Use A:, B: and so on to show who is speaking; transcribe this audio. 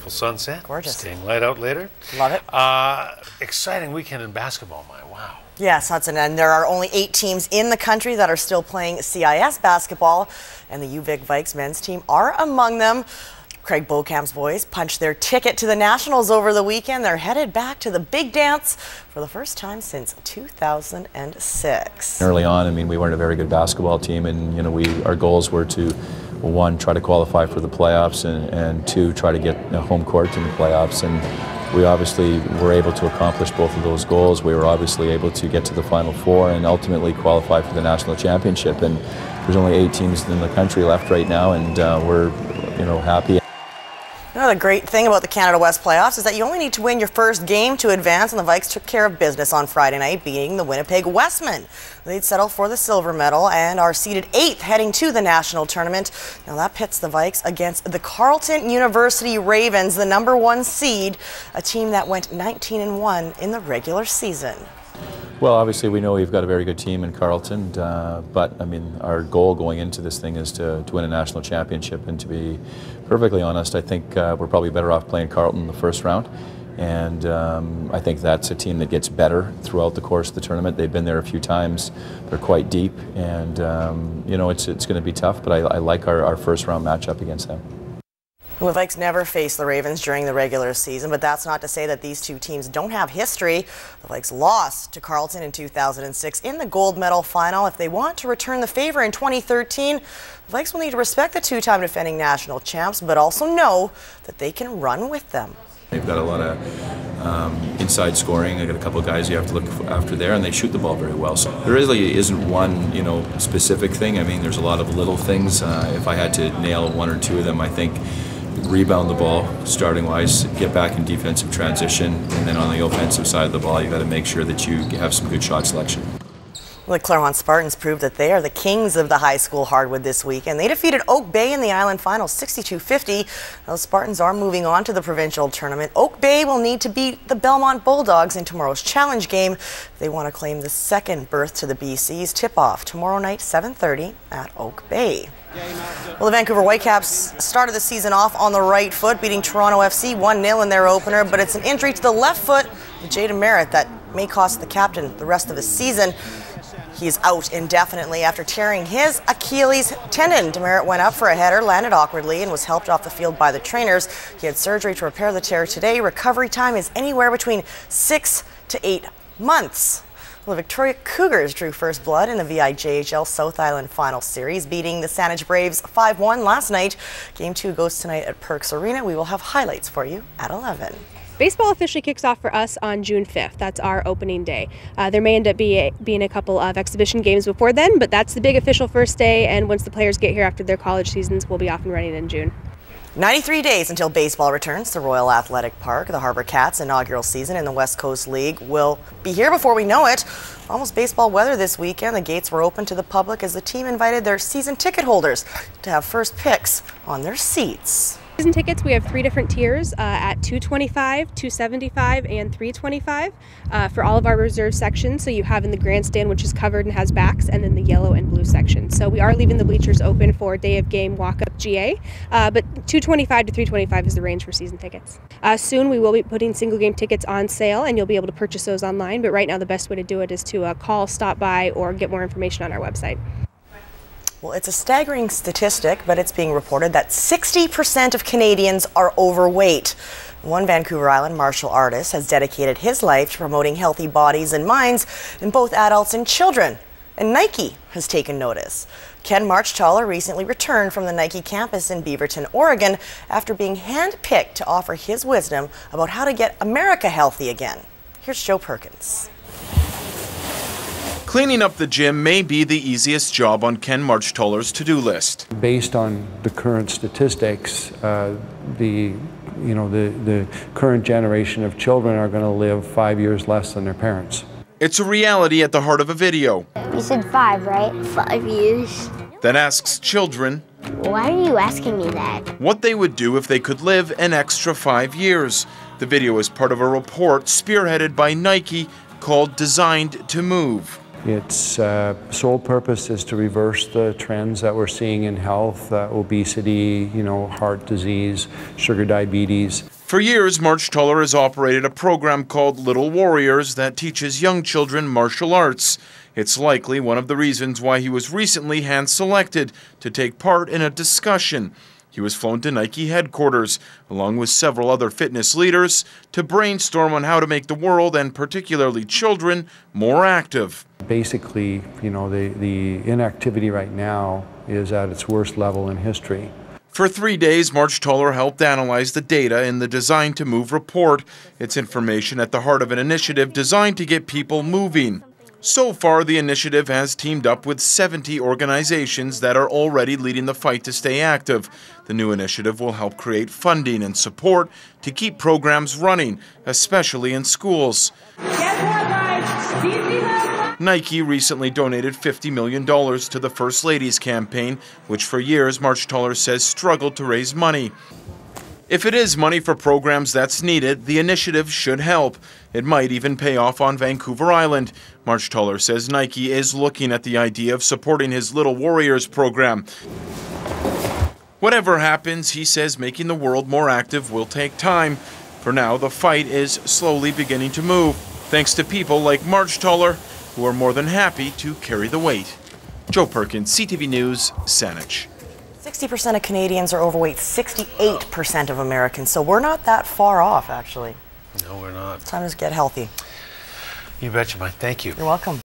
A: beautiful sunset.
B: Gorgeous.
A: Staying light out later.
B: Love it.
A: Exciting weekend in basketball, wow.
B: Yes, Hudson, and there are only 8 teams in the country that are still playing CIS basketball, and the UVic Vikes men's team are among them. Craig Beaucamp's boys punched their ticket to the Nationals over the weekend. They're headed back to the big dance for the first time since 2006.
C: Early on, I mean, we weren't a very good basketball team, and our goals were to, 1, try to qualify for the playoffs, and 2, try to get home court in the playoffs. And we obviously were able to accomplish both of those goals. We were obviously able to get to the Final Four and ultimately qualify for the national championship. And there's only 8 teams in the country left right now, and we're happy.
B: Another great thing about the Canada West playoffs is that you only need to win your first game to advance, and the Vikes took care of business on Friday night, beating the Winnipeg Westmen. They'd settle for the silver medal and are seeded 8th heading to the national tournament. Now that pits the Vikes against the Carleton University Ravens, the #1 seed, a team that went 19-1 in the regular season.
C: Well, obviously we know we've got a very good team in Carleton, but I mean, our goal going into this thing is to win a national championship. And to be perfectly honest, I think we're probably better off playing Carleton in the first round. And I think that's a team that gets better throughout the course of the tournament. They've been there a few times. They're quite deep, and it's going to be tough. But I like our first round matchup against them.
B: The Vikes never faced the Ravens during the regular season, but that's not to say that these two teams don't have history. The Vikes lost to Carleton in 2006 in the gold medal final. If they want to return the favor in 2013, the Vikes will need to respect the 2-time defending national champs, but also know that they can run with them.
C: They've got a lot of inside scoring. They've got a couple of guys you have to look after there, and they shoot the ball very well. So there really isn't one, specific thing. I mean, there's a lot of little things. If I had to nail 1 or 2 of them, I think rebound the ball, starting wise, get back in defensive transition, and then on the offensive side of the ball, you got to make sure that you have some good shot selection.
B: Well, the Claremont Spartans proved that they are the kings of the high school hardwood this weekend. They defeated Oak Bay in the Island Final 62-50. Those Spartans are moving on to the provincial tournament. Oak Bay will need to beat the Belmont Bulldogs in tomorrow's challenge game. They want to claim the 2nd berth to the BC's. Tip-off tomorrow night, 7:30 at Oak Bay. Well, the Vancouver Whitecaps started the season off on the right foot, beating Toronto FC 1-0 in their opener, but it's an injury to the left foot with Jay DeMerit that may cost the captain the rest of his season. He's out indefinitely after tearing his Achilles tendon. DeMerit went up for a header, landed awkwardly, and was helped off the field by the trainers. He had surgery to repair the tear today. Recovery time is anywhere between 6 to 8 months. Well, the Victoria Cougars drew first blood in the VIJHL South Island Final Series, beating the Saanich Braves 5-1 last night. Game 2 goes tonight at Perks Arena. We will have highlights for you at 11.
D: Baseball officially kicks off for us on June 5th. That's our opening day. There may end up being a couple of exhibition games before then, but that's the big official first day, and once the players get here after their college seasons, we'll be off and running in June.
B: 93 days until baseball returns to Royal Athletic Park. The Harbour Cats' inaugural season in the West Coast League will be here before we know it. Almost baseball weather this weekend. The gates were open to the public as the team invited their season ticket holders to have first picks on their seats.
D: Season tickets, we have 3 different tiers at $225, $275, and $325 for all of our reserve sections. So you have in the grandstand, which is covered and has backs, and then the yellow and blue section. So we are leaving the bleachers open for day of game walk-up GA, but $225 to $325 is the range for season tickets. Soon we will be putting single game tickets on sale, and you'll be able to purchase those online. But right now the best way to do it is to call, stop by, or get more information on our website.
B: Well, it's a staggering statistic, but it's being reported that 60% of Canadians are overweight. One Vancouver Island martial artist has dedicated his life to promoting healthy bodies and minds in both adults and children. And Nike has taken notice. Ken Marchtaller recently returned from the Nike campus in Beaverton, Oregon, after being handpicked to offer his wisdom about how to get America healthy again. Here's Joe Perkins.
E: Cleaning up the gym may be the easiest job on Ken Marchtaller's to-do list.
F: Based on the current statistics, the current generation of children are going to live 5 years less than their parents.
E: It's a reality at the heart of a video.
G: You said 5, right? 5 years.
E: That asks children,
G: why are you asking me that?
E: What they would do if they could live an extra 5 years. The video is part of a report spearheaded by Nike called Designed to Move.
F: Its sole purpose is to reverse the trends that we're seeing in health, obesity, heart disease, sugar diabetes.
E: For years, Marchtaller has operated a program called Little Warriors that teaches young children martial arts. It's likely one of the reasons why he was recently hand-selected to take part in a discussion. He was flown to Nike headquarters, along with several other fitness leaders, to brainstorm on how to make the world, and particularly children, more active.
F: Basically, you know, the inactivity right now is at its worst level in history.
E: For 3 days, Marchtaller helped analyze the data in the Design to Move report. It's information at the heart of an initiative designed to get people moving. So far, the initiative has teamed up with 70 organizations that are already leading the fight to stay active. The new initiative will help create funding and support to keep programs running, especially in schools. Nike recently donated $50 million to the First Lady's campaign, which for years Marchtaller says struggled to raise money. If it is money for programs that's needed, the initiative should help. It might even pay off on Vancouver Island. Marchtaller says Nike is looking at the idea of supporting his Little Warriors program. Whatever happens, he says making the world more active will take time. For now, the fight is slowly beginning to move, thanks to people like Marchtaller, who are more than happy to carry the weight. Joe Perkins, CTV News, Saanich.
B: 60% of Canadians are overweight, 68% of Americans, so we're not that far off, actually.
A: No, we're not.
B: Time to get healthy.
A: You betcha, Mike. Thank you.
B: You're welcome.